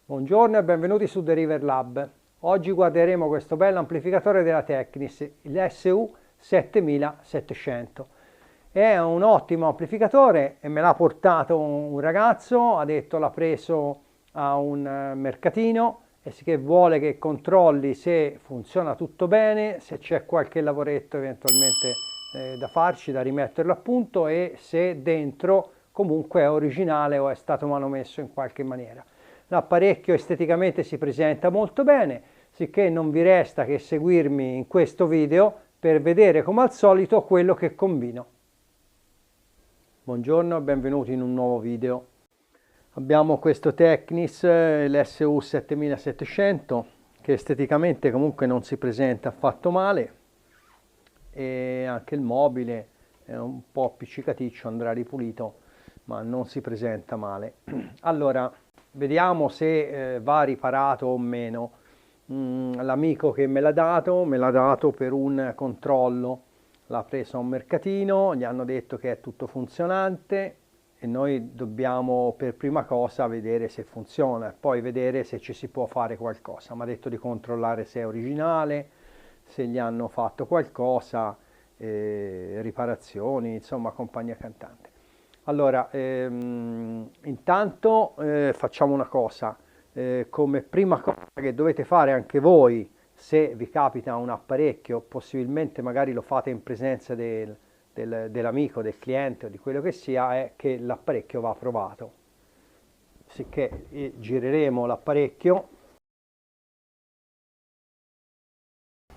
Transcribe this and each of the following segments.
Buongiorno e benvenuti su Deriver Lab. Oggi guarderemo questo bello amplificatore della Technis, il SU7700. È un ottimo amplificatore e me l'ha portato un ragazzo, ha detto l'ha preso a un mercatino e che vuole che controlli se funziona tutto bene, se c'è qualche lavoretto eventualmente da farci, da rimetterlo a punto e se dentro comunque è originale o è stato manomesso in qualche maniera. L'apparecchio esteticamente si presenta molto bene, sicché non vi resta che seguirmi in questo video per vedere come al solito quello che combino. Buongiorno e benvenuti in un nuovo video. Abbiamo questo Technis, l'SU7700, che esteticamente comunque non si presenta affatto male e anche il mobile è un po' appiccicaticcio, andrà ripulito, ma non si presenta male. Allora, vediamo se va riparato o meno. L'amico che me l'ha dato per un controllo. L'ha preso a un mercatino, gli hanno detto che è tutto funzionante e noi dobbiamo per prima cosa vedere se funziona e poi vedere se ci si può fare qualcosa. Mi ha detto di controllare se è originale, se gli hanno fatto qualcosa, riparazioni, insomma compagnia cantante. Allora, intanto facciamo una cosa, come prima cosa che dovete fare anche voi, se vi capita un apparecchio, possibilmente magari lo fate in presenza dell'amico, del cliente o di quello che sia, è che l'apparecchio va provato. Sicché gireremo l'apparecchio,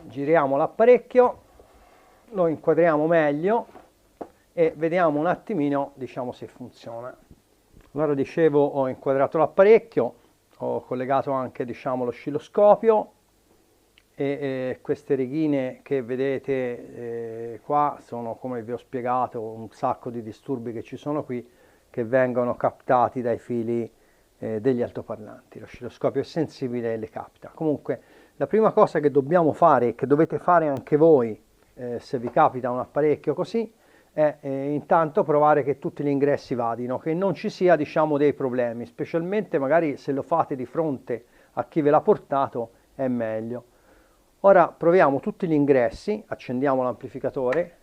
giriamo l'apparecchio, lo inquadriamo meglio e vediamo un attimino, diciamo, se funziona. Allora dicevo, ho inquadrato l'apparecchio, ho collegato anche, diciamo, l'oscilloscopio e queste righine che vedete qua sono, come vi ho spiegato, un sacco di disturbi che ci sono qui che vengono captati dai fili degli altoparlanti. L'oscilloscopio è sensibile e le capta. Comunque la prima cosa che dobbiamo fare, che dovete fare anche voi se vi capita un apparecchio così, è intanto provare che tutti gli ingressi vadino, che non ci sia, diciamo, dei problemi, specialmente magari se lo fate di fronte a chi ve l'ha portato è meglio. Ora proviamo tutti gli ingressi, accendiamo l'amplificatore,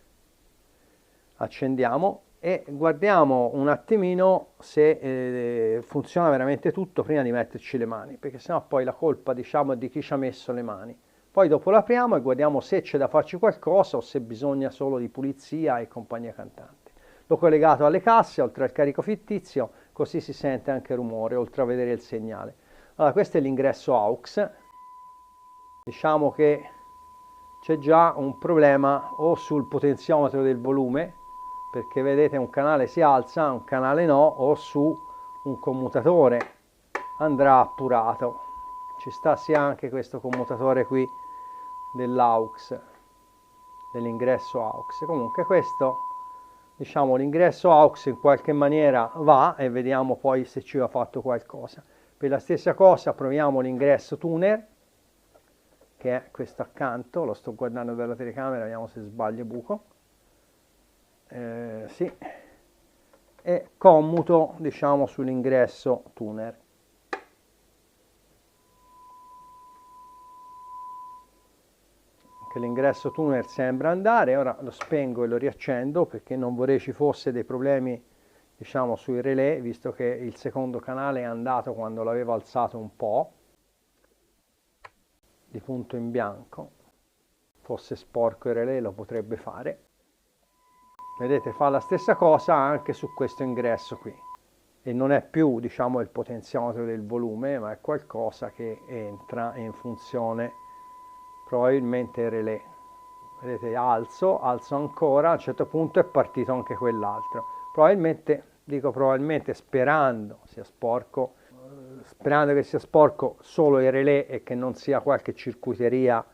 accendiamo e guardiamo un attimino se funziona veramente tutto prima di metterci le mani, perché sennò poi la colpa, diciamo, è di chi ci ha messo le mani. Poi dopo l'apriamo e guardiamo se c'è da farci qualcosa o se bisogna solo di pulizia e compagnia cantante. L'ho collegato alle casse, oltre al carico fittizio, così si sente anche il rumore, oltre a vedere il segnale. Allora, questo è l'ingresso AUX. Diciamo che c'è già un problema o sul potenziometro del volume, perché vedete un canale si alza, un canale no, o su un commutatore andrà appurato. Ci sta sia anche questo commutatore qui dell'AUX, dell'ingresso AUX. Comunque questo, diciamo, l'ingresso AUX in qualche maniera va e vediamo poi se ci va fatto qualcosa. Per la stessa cosa proviamo l'ingresso tuner, che è questo accanto, lo sto guardando dalla telecamera, vediamo se sbaglio buco. Sì, e commuto, diciamo, sull'ingresso tuner. Che l'ingresso tuner sembra andare, ora lo spengo e lo riaccendo perché non vorrei ci fosse dei problemi, diciamo, sui relè, visto che il secondo canale è andato quando l'avevo alzato un po' di punto in bianco. Fosse sporco il relè lo potrebbe fare. Vedete, fa la stessa cosa anche su questo ingresso qui. E non è più, diciamo, il potenziometro del volume, ma è qualcosa che entra in funzione, probabilmente il relè. Vedete, alzo ancora, a un certo punto è partito anche quell'altro. Probabilmente, dico probabilmente, sperando sia sporco, sperando che sia sporco solo il relè e che non sia qualche circuiteria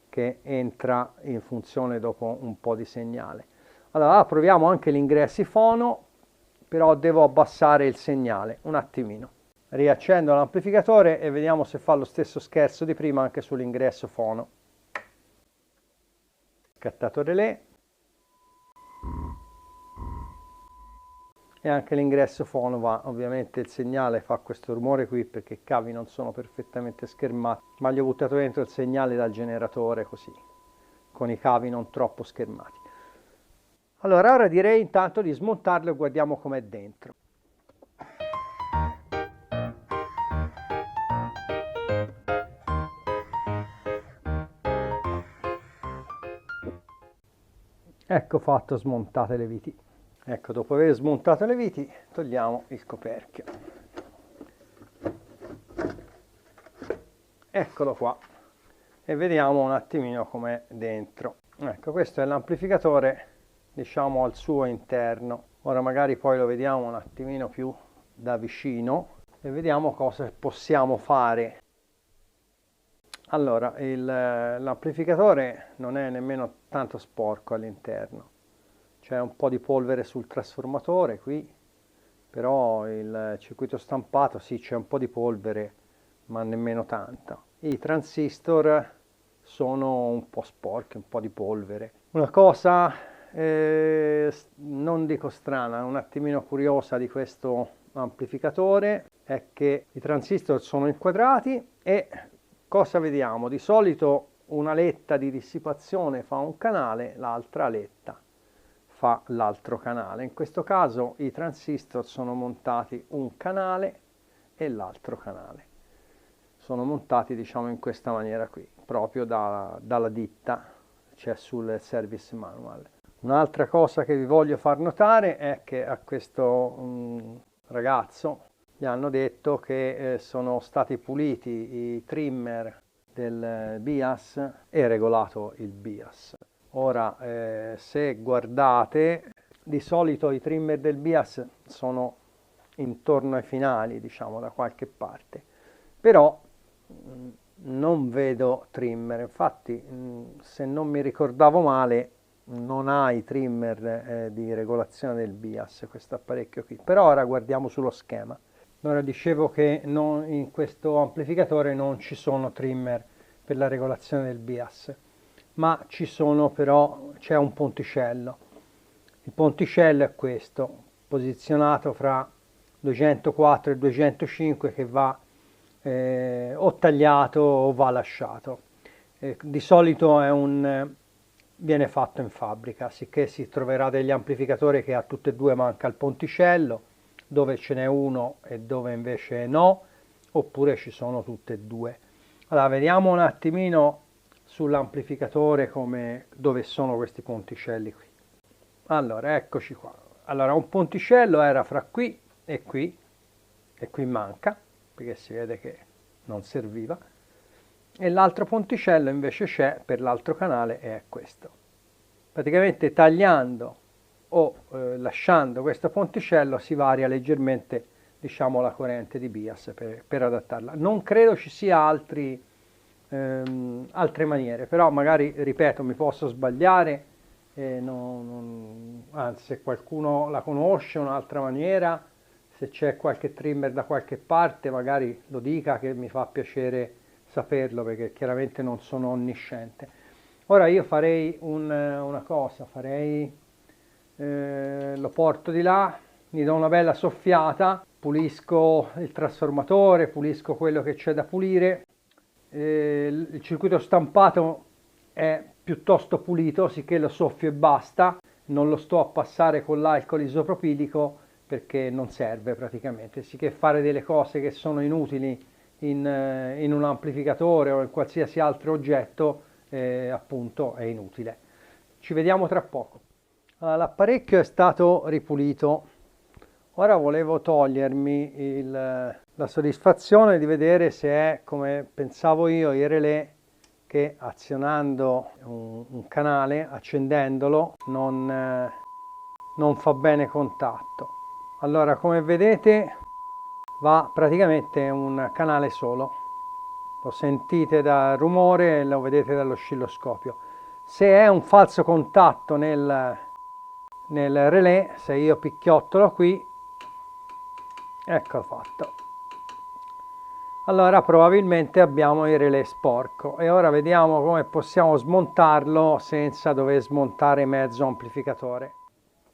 che entra in funzione dopo un po' di segnale. Allora proviamo anche gli ingressi fono, però devo abbassare il segnale un attimino. Riaccendo l'amplificatore e vediamo se fa lo stesso scherzo di prima anche sull'ingresso fono. Scattato relè e anche l'ingresso fono va, ovviamente il segnale fa questo rumore qui perché i cavi non sono perfettamente schermati, ma gli ho buttato dentro il segnale dal generatore così, con i cavi non troppo schermati. Allora, ora direi intanto di smontarlo e guardiamo com'è dentro. Ecco fatto, smontate le viti. Ecco, dopo aver smontato le viti, togliamo il coperchio. Eccolo qua. E vediamo un attimino com'è dentro. Ecco, questo è l'amplificatore, diciamo, al suo interno. Ora magari poi lo vediamo un attimino più da vicino e vediamo cosa possiamo fare. Allora, l'amplificatore non è nemmeno tanto sporco all'interno. C'è un po' di polvere sul trasformatore qui, però il circuito stampato sì, c'è un po' di polvere, ma nemmeno tanta. I transistor sono un po' sporchi, un po' di polvere. Una cosa non dico strana, un attimino curiosa di questo amplificatore è che i transistor sono inquadrati e cosa vediamo? Di solito una letta di dissipazione fa un canale, l'altra letta fa l'altro canale. In questo caso i transistor sono montati un canale e l'altro canale. Sono montati, diciamo, in questa maniera qui, proprio dalla ditta, cioè sul service manual. Un'altra cosa che vi voglio far notare è che a questo ragazzo gli hanno detto che sono stati puliti i trimmer del BIAS e regolato il BIAS. Ora, se guardate, di solito i trimmer del BIAS sono intorno ai finali, diciamo, da qualche parte, però non vedo trimmer. Infatti, se non mi ricordavo male, non ha i trimmer di regolazione del BIAS questo apparecchio qui, però ora guardiamo sullo schema. Allora, dicevo che in questo amplificatore non ci sono trimmer per la regolazione del BIAS, ma ci sono, però c'è un ponticello. Il ponticello è questo, posizionato fra 204 e 205, che va o tagliato o va lasciato. Di solito viene fatto in fabbrica, sicché si troverà degli amplificatori che a tutte e due manca il ponticello, dove ce n'è uno e dove invece no, oppure ci sono tutte e due. Allora, vediamo un attimino sull'amplificatore dove sono questi ponticelli qui. Allora, eccoci qua. Allora, un ponticello era fra qui e qui manca, perché si vede che non serviva, e l'altro ponticello invece c'è per l'altro canale e è questo. Praticamente tagliando o lasciando questo ponticello si varia leggermente, diciamo, la corrente di BIAS per adattarla. Non credo ci sia altre maniere, però magari, ripeto, mi posso sbagliare, anzi, se qualcuno la conosce un'altra maniera, se c'è qualche trimmer da qualche parte, magari lo dica, che mi fa piacere saperlo, perché chiaramente non sono onnisciente. Ora io farei una cosa, lo porto di là, gli do una bella soffiata, pulisco il trasformatore, pulisco quello che c'è da pulire. Il circuito stampato è piuttosto pulito, sicché lo soffio e basta, non lo sto a passare con l'alcol isopropilico perché non serve praticamente, sicché fare delle cose che sono inutili in un amplificatore o in qualsiasi altro oggetto appunto è inutile. Ci vediamo tra poco. L'apparecchio è stato ripulito, ora volevo togliermi la soddisfazione di vedere se è come pensavo io il relè, che azionando un canale, accendendolo, non fa bene contatto. Allora, come vedete, va praticamente un canale solo. Lo sentite dal rumore e lo vedete dall'oscilloscopio. Se è un falso contatto nel relè, se io picchiottolo qui, ecco fatto. Allora probabilmente abbiamo il relè sporco e ora vediamo come possiamo smontarlo senza dover smontare mezzo amplificatore.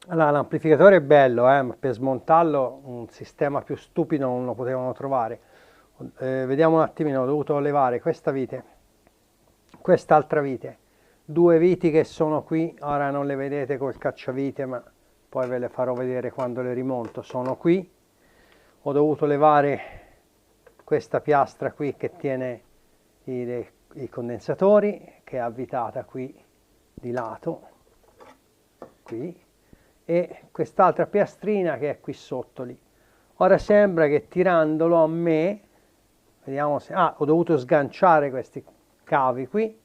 Allora, l'amplificatore è bello, ma per smontarlo un sistema più stupido non lo potevano trovare. Vediamo un attimino, ho dovuto levare questa vite, quest'altra vite, due viti che sono qui, ora non le vedete col cacciavite, ma poi ve le farò vedere quando le rimonto, sono qui. Ho dovuto levare questa piastra qui che tiene i condensatori, che è avvitata qui di lato, qui, e quest'altra piastrina che è qui sotto lì. Ora sembra che tirandolo a me, vediamo se... Ah, ho dovuto sganciare questi cavi qui,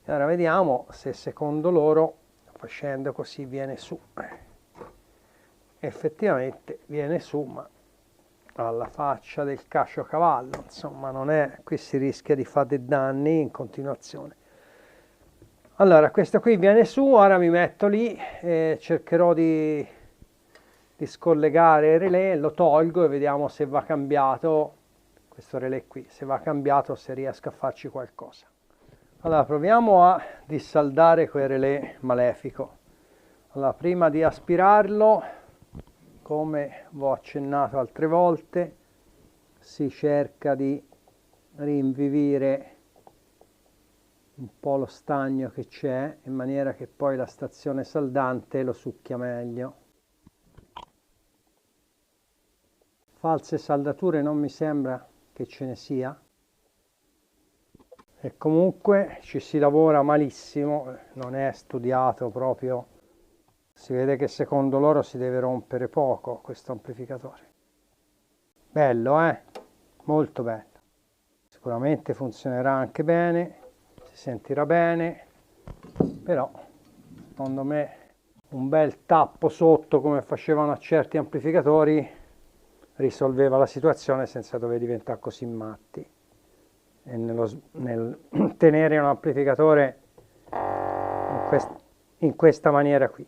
e ora vediamo se secondo loro, facendo così, viene su. Effettivamente viene su, ma alla faccia del caciocavallo, insomma, non è... Qui si rischia di fare dei danni in continuazione. Allora, questo qui viene su, ora mi metto lì e cercherò di scollegare il relè, lo tolgo e vediamo se va cambiato, questo relè qui, se va cambiato, se riesco a farci qualcosa. Allora, proviamo a dissaldare quel relè malefico. Allora, prima di aspirarlo, come vi ho accennato altre volte, si cerca di rinvivire un po' lo stagno che c'è, in maniera che poi la stazione saldante lo succhia meglio. False saldature non mi sembra che ce ne sia, e comunque ci si lavora malissimo, non è studiato proprio, si vede che secondo loro si deve rompere poco questo amplificatore. Bello, molto bello, sicuramente funzionerà anche bene, si sentirà bene, però secondo me un bel tappo sotto come facevano a certi amplificatori risolveva la situazione senza dover diventare così matti, e nel tenere un amplificatore in questa maniera qui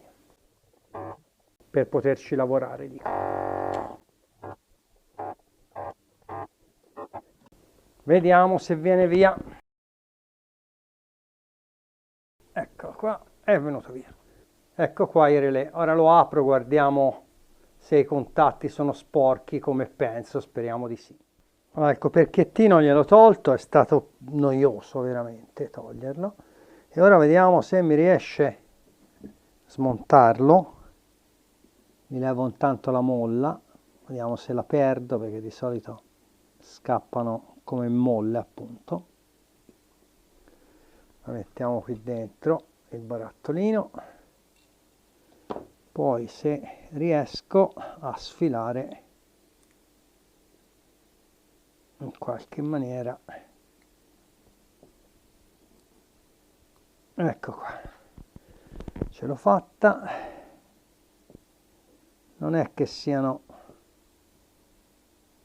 per poterci lavorare, dico. Vediamo se viene via. Ecco qua, è venuto via. Ecco qua il relè. Ora lo apro, guardiamo se i contatti sono sporchi, come penso, speriamo di sì. Allora, il coperchiettino gliel'ho tolto, è stato noioso veramente toglierlo. E ora vediamo se mi riesce a smontarlo. Mi levo intanto la molla, vediamo se la perdo, perché di solito scappano come molle, appunto. La mettiamo qui dentro il barattolino, poi se riesco a sfilare in qualche maniera, ecco qua, ce l'ho fatta. Non è che siano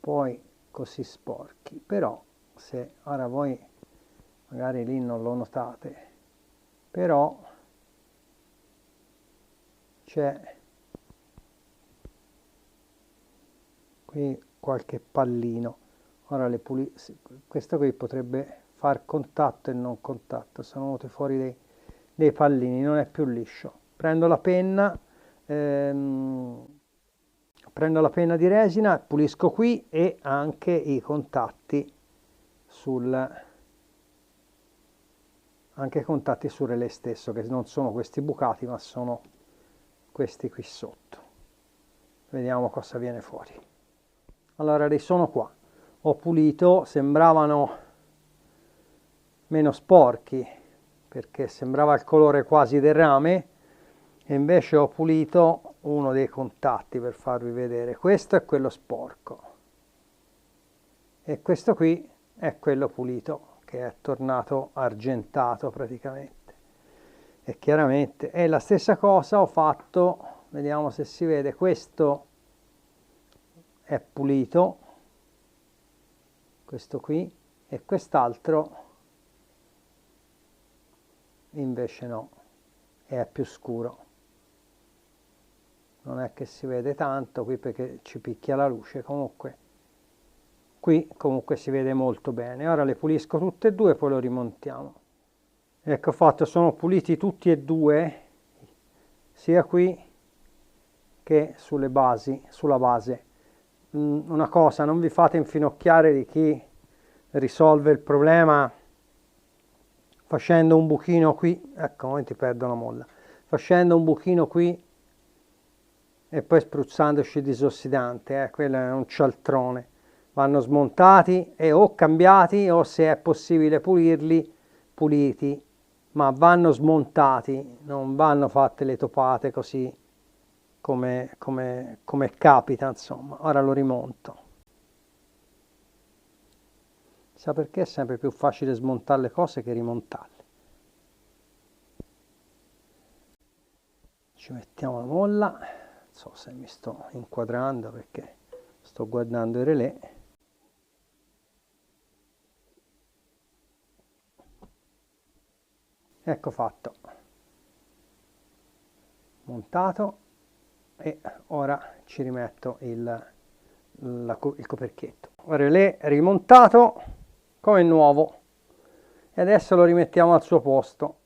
poi così sporchi, però se ora voi magari lì non lo notate, però c'è qui qualche pallino. Ora le pulisco, questo qui potrebbe far contatto e non contatto, sono venuti fuori dei pallini, non è più liscio. Prendo la penna di resina, pulisco qui e anche i contatti sul relè stesso, che non sono questi bucati ma sono questi qui sotto. Vediamo cosa viene fuori. Allora, sono qua, ho pulito, sembravano meno sporchi perché sembrava il colore quasi del rame, e invece ho pulito uno dei contatti per farvi vedere. Questo è quello sporco e questo qui è quello pulito, che è tornato argentato praticamente. E chiaramente è la stessa cosa ho fatto, vediamo se si vede, questo è pulito, questo qui, e quest'altro invece no, è più scuro. Non è che si vede tanto qui perché ci picchia la luce, comunque qui comunque si vede molto bene. Ora le pulisco tutte e due e poi lo rimontiamo. Ecco fatto, sono puliti tutti e due, sia qui che sulla base. Una cosa, non vi fate infinocchiare di chi risolve il problema facendo un buchino qui, ecco, momenti perdo la molla, facendo un buchino qui e poi spruzzandoci disossidante, quello è un cialtrone. Vanno smontati e o cambiati o, se è possibile pulirli, puliti, ma vanno smontati, non vanno fatte le topate così come capita, insomma. Ora lo rimonto. Sa perché è sempre più facile smontare le cose che rimontarle. Ci mettiamo la molla, non so se mi sto inquadrando perché sto guardando il relè. Ecco fatto, montato, e ora ci rimetto il coperchietto. Il relè rimontato come nuovo e adesso lo rimettiamo al suo posto.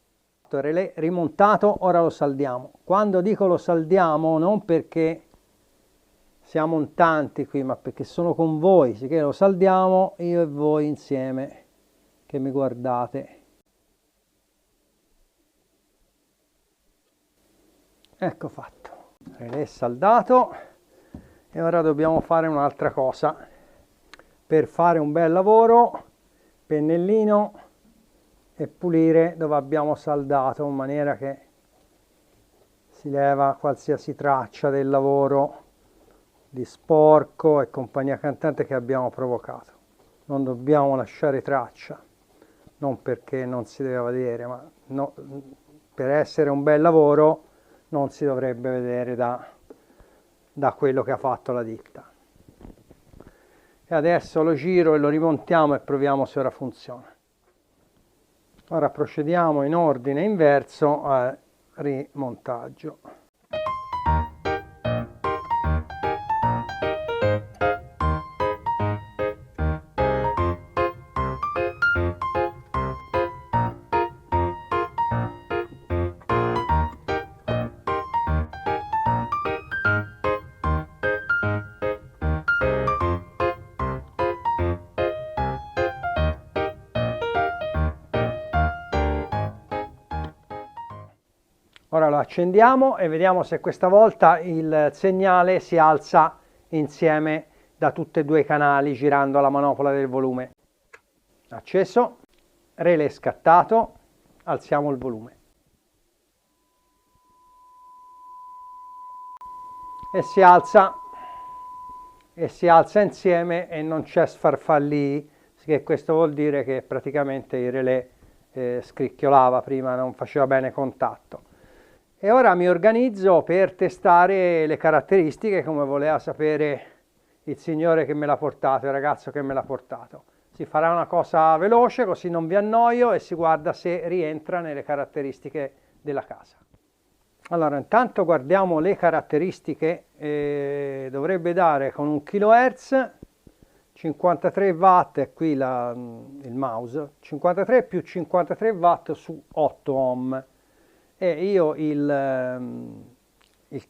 Il relè rimontato, ora lo saldiamo. Quando dico lo saldiamo, non perché siamo in tanti qui, ma perché sono con voi, sicché lo saldiamo io e voi insieme che mi guardate. Ecco fatto, relè saldato, e ora dobbiamo fare un'altra cosa. Per fare un bel lavoro, pennellino e pulire dove abbiamo saldato, in maniera che si leva qualsiasi traccia del lavoro di sporco e compagnia cantante che abbiamo provocato. Non dobbiamo lasciare traccia, non perché non si deve vedere, ma no, per essere un bel lavoro non si dovrebbe vedere da quello che ha fatto la ditta. E adesso lo giro e lo rimontiamo e proviamo se ora funziona. Ora procediamo in ordine inverso al rimontaggio. Ora lo accendiamo e vediamo se questa volta il segnale si alza insieme da tutti e due i canali girando la manopola del volume. Acceso, relè scattato, alziamo il volume. E si alza insieme e non c'è sfarfallì, che questo vuol dire che praticamente il relè scricchiolava prima, non faceva bene contatto. E ora mi organizzo per testare le caratteristiche come voleva sapere il signore che me l'ha portato, il ragazzo che me l'ha portato. Si farà una cosa veloce così non vi annoio e si guarda se rientra nelle caratteristiche della casa. Allora, intanto guardiamo le caratteristiche. Dovrebbe dare con 1 kHz 53 watt, è qui il mouse, 53 più 53 watt su 8 ohm. E io il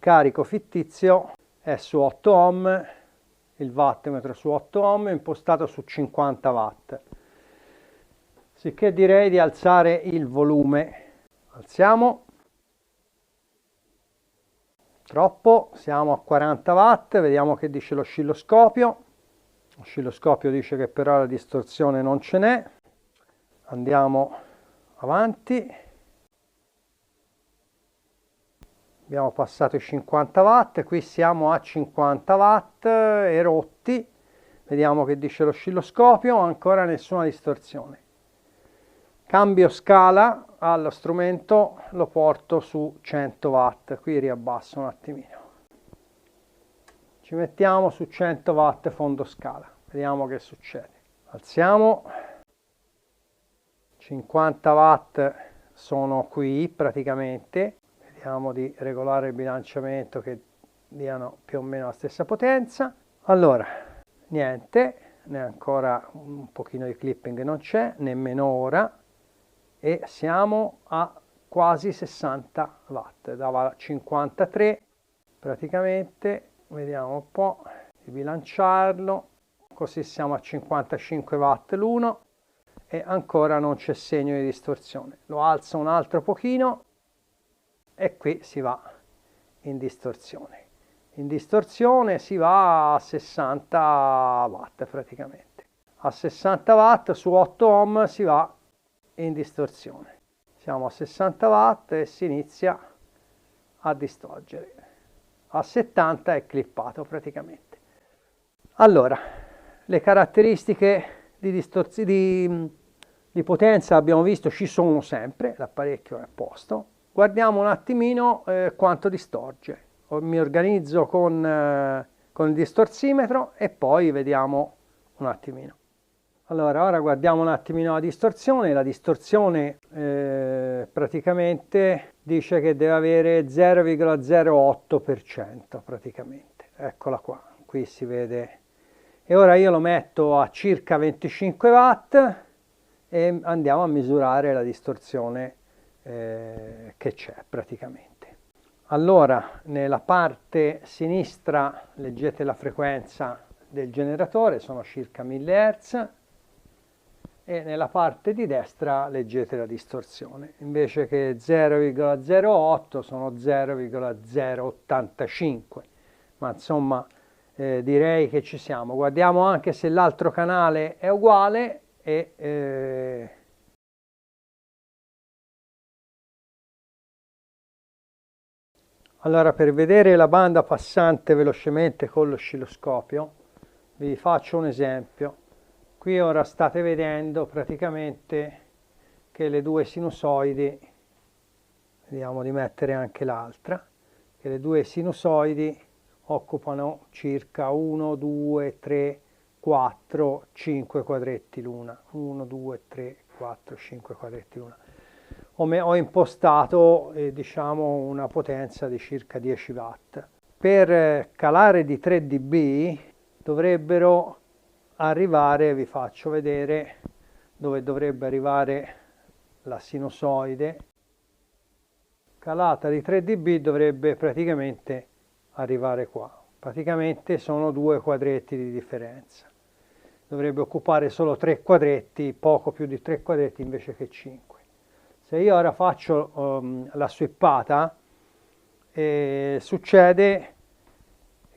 carico fittizio è su 8 ohm, il wattmetro su 8 ohm è impostato su 50 watt. Sicché direi di alzare il volume. Alziamo. Troppo, siamo a 40 watt, vediamo che dice l'oscilloscopio. L'oscilloscopio dice che però la distorsione non ce n'è. Andiamo avanti. Abbiamo passato i 50 watt, qui siamo a 50 watt e rotti. Vediamo che dice l'oscilloscopio, ancora nessuna distorsione. Cambio scala allo strumento, lo porto su 100 watt, qui riabbasso un attimino. Ci mettiamo su 100 watt fondo scala, vediamo che succede. Alziamo, 50 watt sono qui praticamente. Vediamo di regolare il bilanciamento che diano più o meno la stessa potenza. Allora, niente, né ancora un pochino di clipping non c'è, nemmeno ora, e siamo a quasi 60 watt, dava 53, praticamente, vediamo un po' di bilanciarlo, così siamo a 55 watt l'uno e ancora non c'è segno di distorsione. Lo alzo un altro pochino e qui si va in distorsione. In distorsione si va a 60 watt praticamente. A 60 watt su 8 ohm si va in distorsione. Siamo a 60 watt e si inizia a distorcere. A 70 è clippato praticamente. Allora, le caratteristiche di potenza abbiamo visto ci sono sempre, l'apparecchio è a posto. Guardiamo un attimino quanto distorce. Mi organizzo con il distorsimetro e poi vediamo un attimino. Allora, ora guardiamo un attimino la distorsione. La distorsione praticamente dice che deve avere 0,08% praticamente. Eccola qua, qui si vede. E ora io lo metto a circa 25 watt e andiamo a misurare la distorsione che c'è praticamente. Allora, nella parte sinistra leggete la frequenza del generatore, sono circa 1000 Hz, e nella parte di destra leggete la distorsione. Invece che 0,08 sono 0,085, ma insomma direi che ci siamo. Guardiamo anche se l'altro canale è uguale e allora, per vedere la banda passante velocemente con l'oscilloscopio vi faccio un esempio. Qui ora state vedendo praticamente che le due sinusoidi, vediamo di mettere anche l'altra, che le due sinusoidi occupano circa 1, 2, 3, 4, 5 quadretti l'una. 1, 2, 3, 4, 5 quadretti l'una. Ho impostato diciamo una potenza di circa 10 watt. Per calare di 3 dB dovrebbero arrivare, vi faccio vedere dove dovrebbe arrivare la sinusoide. Calata di 3 dB dovrebbe praticamente arrivare qua. Praticamente sono 2 quadretti di differenza. Dovrebbe occupare solo 3 quadretti, poco più di 3 quadretti invece che 5. Se io ora faccio la sweepata, succede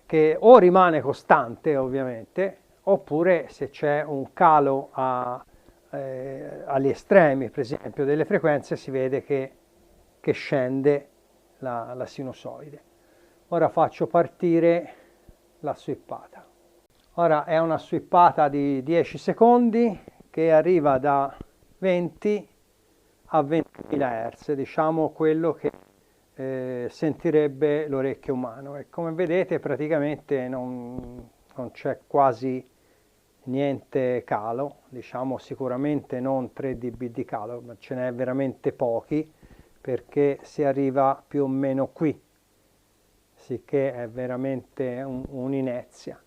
che o rimane costante ovviamente, oppure se c'è un calo agli estremi, per esempio, delle frequenze, si vede che scende la sinusoide. Ora faccio partire la sweepata. Ora è una sweepata di 10 secondi che arriva da 20 a 20.000 Hz, diciamo quello che sentirebbe l'orecchio umano. E come vedete praticamente non c'è quasi niente calo, diciamo sicuramente non 3 dB di calo, ma ce n'è veramente pochi, perché si arriva più o meno qui, sicché è veramente un'inezia,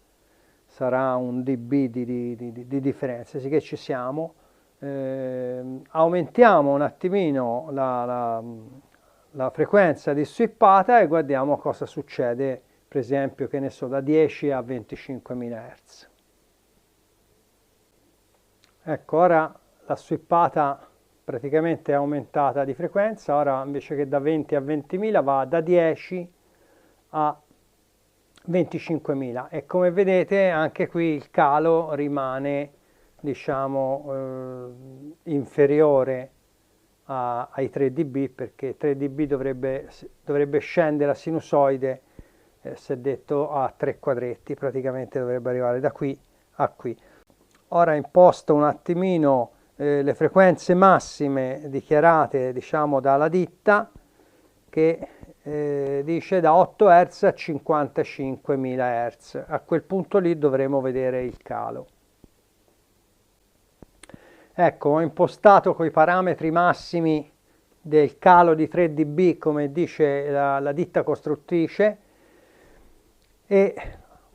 sarà un dB di differenza, sicché ci siamo. Aumentiamo un attimino la frequenza di sweepata e guardiamo cosa succede, per esempio, che ne so, da 10 a 25.000 Hz. Ecco, ora la sweepata praticamente è aumentata di frequenza, ora invece che da 20 a 20.000 va da 10 a 25.000 e come vedete anche qui il calo rimane, diciamo, inferiore ai 3 dB, perché 3 dB dovrebbe scendere la sinusoide, si è detto, a 3 quadretti, praticamente dovrebbe arrivare da qui a qui. Ora imposto un attimino le frequenze massime dichiarate, diciamo, dalla ditta, che dice da 8 Hz a 55.000 Hz. A quel punto lì dovremo vedere il calo. Ecco, ho impostato coi parametri massimi del calo di 3 dB, come dice la ditta costruttrice, e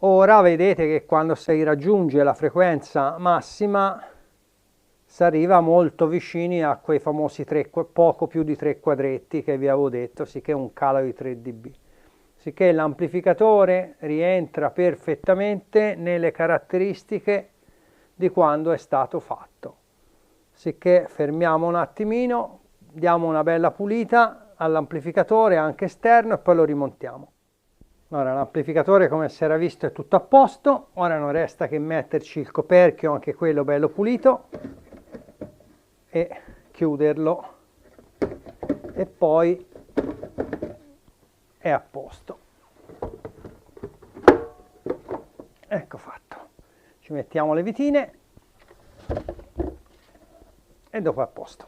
ora vedete che quando si raggiunge la frequenza massima si arriva molto vicini a quei famosi poco più di 3 quadretti che vi avevo detto, sì che è un calo di 3 dB. sicché l'amplificatore rientra perfettamente nelle caratteristiche di quando è stato fatto. Sicché fermiamo un attimino, diamo una bella pulita all'amplificatore anche esterno e poi lo rimontiamo. Ora l'amplificatore, come si era visto, è tutto a posto, ora non resta che metterci il coperchio, anche quello bello pulito, e chiuderlo e poi è a posto. Ecco fatto. Ci mettiamo le vitine e dopo è a posto.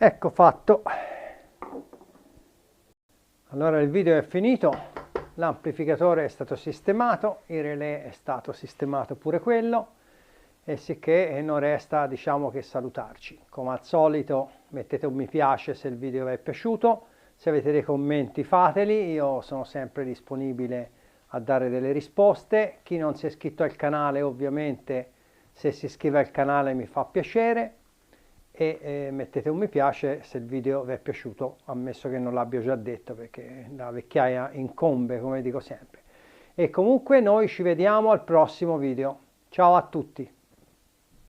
Ecco fatto. Allora il video è finito, l'amplificatore è stato sistemato, il relè è stato sistemato pure quello, e sicché non resta, diciamo, che salutarci. Come al solito mettete un mi piace se il video vi è piaciuto, se avete dei commenti fateli, io sono sempre disponibile a dare delle risposte. Chi non si è iscritto al canale, ovviamente, se si iscrive al canale mi fa piacere, e mettete un mi piace se il video vi è piaciuto, ammesso che non l'abbia già detto, perché la vecchiaia incombe, come dico sempre. E comunque noi ci vediamo al prossimo video. Ciao a tutti!